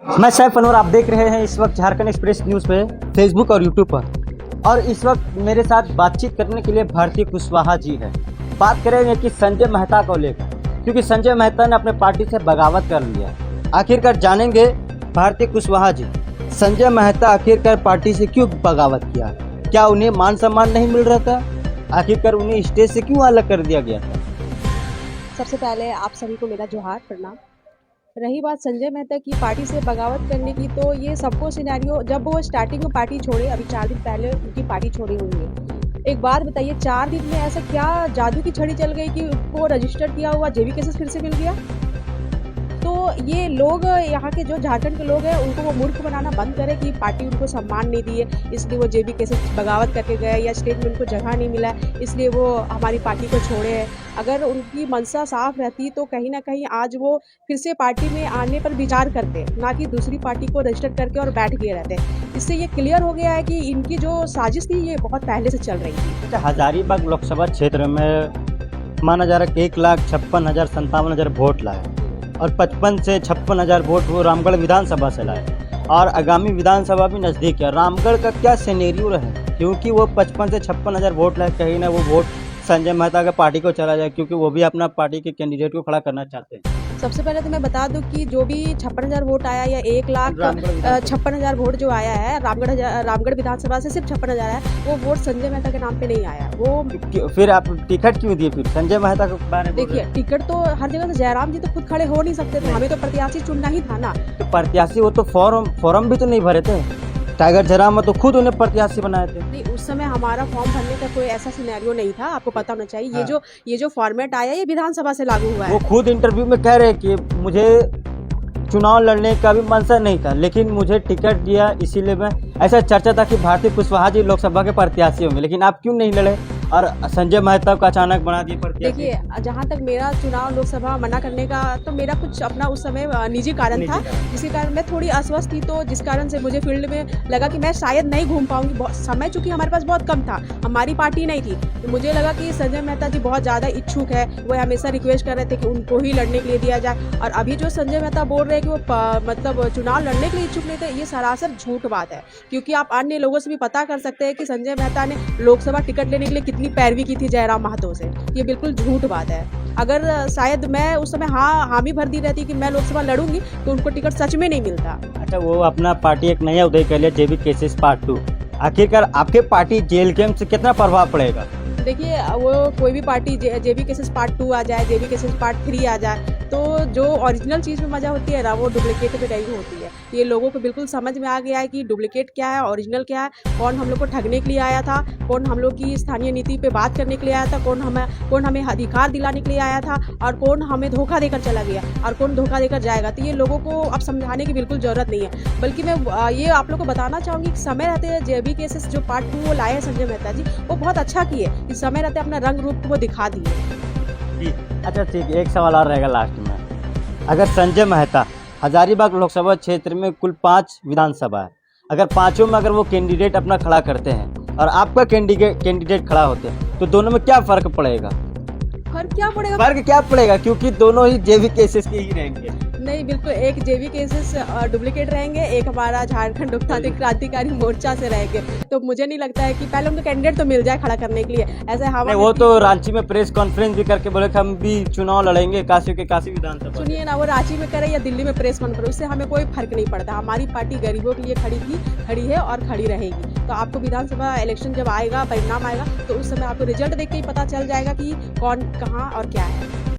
मैं सैफ अनवर, आप देख रहे हैं इस वक्त झारखंड एक्सप्रेस न्यूज़ पे फेसबुक और यूट्यूब पर। और इस वक्त मेरे साथ बातचीत करने के लिए भारती कुशवाहा जी है। बात करेंगे कि संजय मेहता को लेकर, क्योंकि संजय मेहता ने अपने पार्टी से बगावत कर लिया। आखिरकार जानेंगे भारती कुशवाहा जी, संजय मेहता आखिरकार पार्टी से क्यों बगावत किया? क्या उन्हें मान सम्मान नहीं मिल रहा था? आखिरकार उन्हें स्टेज से क्यों अलग कर दिया गया था? सबसे पहले आप सभी को मेरा जोहार, प्रणाम। रही बात संजय मेहता की पार्टी से बगावत करने की, तो ये सबको सिनेरियो, जब वो स्टार्टिंग में पार्टी छोड़े, अभी 4 दिन पहले उनकी पार्टी छोड़ी हुई है। एक बात बताइए, 4 दिन में ऐसा क्या जादू की छड़ी चल गई कि उनको रजिस्टर किया हुआ जेबी केसेस फिर से मिल गया? तो ये लोग, यहाँ के जो झारखंड के लोग हैं, उनको वो मूर्ख बनाना बंद करें कि पार्टी उनको सम्मान नहीं दी है, इसलिए वो जेबी केसेस बगावत करके गए, या स्टेज में उनको जगह नहीं मिला इसलिए वो हमारी पार्टी को छोड़े हैं। अगर उनकी मनसा साफ रहती तो कहीं ना कहीं आज वो फिर से पार्टी में आने पर विचार करते, ना कि दूसरी पार्टी को रजिस्टर करके और बैठ गए रहते। इससे ये क्लियर हो गया है कि इनकी जो साजिश थी ये बहुत पहले से चल रही थी। हजारीबाग लोकसभा क्षेत्र में माना जा रहा है 1,56,57 वोट लाए और 55 से 56,000 वोट वो रामगढ़ विधानसभा से लाए, और आगामी विधानसभा भी नज़दीक है। रामगढ़ का क्या सिनेरियो रहे, क्योंकि वो 55 से 56,000 वोट लाए, कहीं ना वो वोट संजय मेहता के पार्टी को चला जाए, क्योंकि वो भी अपना पार्टी के कैंडिडेट को खड़ा करना चाहते हैं। सबसे पहले तो मैं बता दूं कि जो भी 56,000 वोट आया या 1,56,000 वोट जो आया है रामगढ़ विधानसभा से, सिर्फ 56,000 है, वो वोट संजय मेहता के नाम पे नहीं आया। वो फिर आप टिकट क्यों दिए फिर संजय मेहता को बारे में? देखिए, टिकट तो हर जगह से जयराम जी तो खुद खड़े हो नहीं सकते थे, हमें तो प्रत्याशी चुनना ही था ना। तो प्रत्याशी वो तो फॉर्म भी तो नहीं भरे थे। टाइगर जयराम में तो खुद उन्हें प्रत्याशी बनाए थे। नहीं, उस समय हमारा फॉर्म भरने का कोई ऐसा सिनेरियो नहीं था, आपको पता होना चाहिए। हाँ। ये जो फॉर्मेट आया ये विधानसभा से लागू हुआ है। वो खुद इंटरव्यू में कह रहे कि मुझे चुनाव लड़ने का भी मंशा नहीं था, लेकिन मुझे टिकट दिया, इसीलिए मैं, ऐसा चर्चा था कि भारती कुशवाहा जी लोकसभा के प्रत्याशी होंगे, लेकिन आप क्यों नहीं लड़े और संजय मेहता को अचानक बना दिए प्रत्याशी? देखिए, जहाँ तक मेरा चुनाव लोकसभा मना करने का, तो मेरा कुछ अपना उस समय निजी कारण था, जिसके कारण मैं थोड़ी अस्वस्थ थी, तो जिस कारण से मुझे फील्ड में लगा कि मैं शायद नहीं घूम पाऊंगी। बहुत समय, चूंकि हमारे पास बहुत कम था, हमारी पार्टी नहीं थी, तो मुझे लगा कि संजय मेहता जी बहुत ज़्यादा इच्छुक है, वो हमेशा रिक्वेस्ट कर रहे थे कि उनको ही लड़ने के लिए दिया जाए। और अभी जो संजय मेहता बोल रहे हैं कि वो मतलब चुनाव लड़ने के लिए इच्छुक नहीं थे, ये सरासर झूठ बात है। क्योंकि आप अन्य लोगों से भी पता कर सकते हैं कि संजय मेहता ने लोकसभा टिकट लेने के लिए कितनी पैरवी की थी जयराम महतो से। ये बिल्कुल झूठ बात है। अगर शायद मैं उस समय हामी भर दी रहती कि मैं लोकसभा लड़ूंगी, तो उनको टिकट सच में नहीं मिलता। अच्छा, वो अपना पार्टी एक नया उदय कर लिया, जेबी केसेस पार्ट 2। आखिरकार आपके पार्टी जेल गेम से कितना प्रभाव पड़ेगा? देखिए, वो कोई भी पार्टी जेबी केसेस पार्ट 2 आ जाए, जेबी केसेस पार्ट 3 आ जाए, तो जो ओरिजिनल चीज़ में मज़ा होती है ना, वो डुप्लीकेट में नहीं होती है। ये लोगों को बिल्कुल समझ में आ गया है कि डुप्लीकेट क्या है, ओरिजिनल क्या है, कौन हम लोग को ठगने के लिए आया था, कौन हम लोग की स्थानीय नीति पे बात करने के लिए आया था, कौन हमें अधिकार दिलाने के लिए आया था, और कौन हमें धोखा देकर चला गया, और कौन धोखा देकर जाएगा। तो ये लोगों को अब समझाने की बिल्कुल ज़रूरत नहीं है। बल्कि मैं ये आप लोग को बताना चाहूँगी कि समय रहते जेबी केसेस जो पार्ट 2 वो लाए हैं संजय मेहता जी, वो बहुत अच्छा किए। इस समय रहते अपना रंग रूप को वो दिखा दिए। अच्छा ठीक है, एक सवाल और रहेगा लास्ट में। अगर संजय मेहता, हजारीबाग लोकसभा क्षेत्र में कुल 5 विधानसभा है, अगर पांचों में अगर वो कैंडिडेट अपना खड़ा करते हैं और आपका कैंडिडेट खड़ा होते हैं, तो दोनों में क्या फर्क पड़ेगा? फर्क क्या पड़ेगा? फर्क क्या पड़ेगा, क्योंकि दोनों ही जेबी केसेस के ही रहेंगे। नहीं, बिल्कुल, एक जेबी केसेस डुप्लीकेट रहेंगे, एक हमारा झारखंड लोकतांत्रिक क्रांतिकारी मोर्चा से रहेंगे। तो मुझे नहीं लगता है कि पहले उनको कैंडिडेट तो मिल जाए खड़ा करने के लिए। ऐसे हम वो तो रांची में प्रेस कॉन्फ्रेंस भी करके बोले कि हम भी चुनाव लड़ेंगे काशी के काशी विधानसभा। सुनिए ना, वो रांची में करे या दिल्ली में प्रेस कॉन्फ्रेंस, उससे हमें कोई फर्क नहीं पड़ता। हमारी पार्टी गरीबों के लिए खड़ी है और खड़ी रहेगी। तो आपको विधानसभा इलेक्शन जब आएगा, परिणाम आएगा, तो उस समय आपको रिजल्ट देख के ही पता चल जाएगा कि कौन कहाँ और क्या है।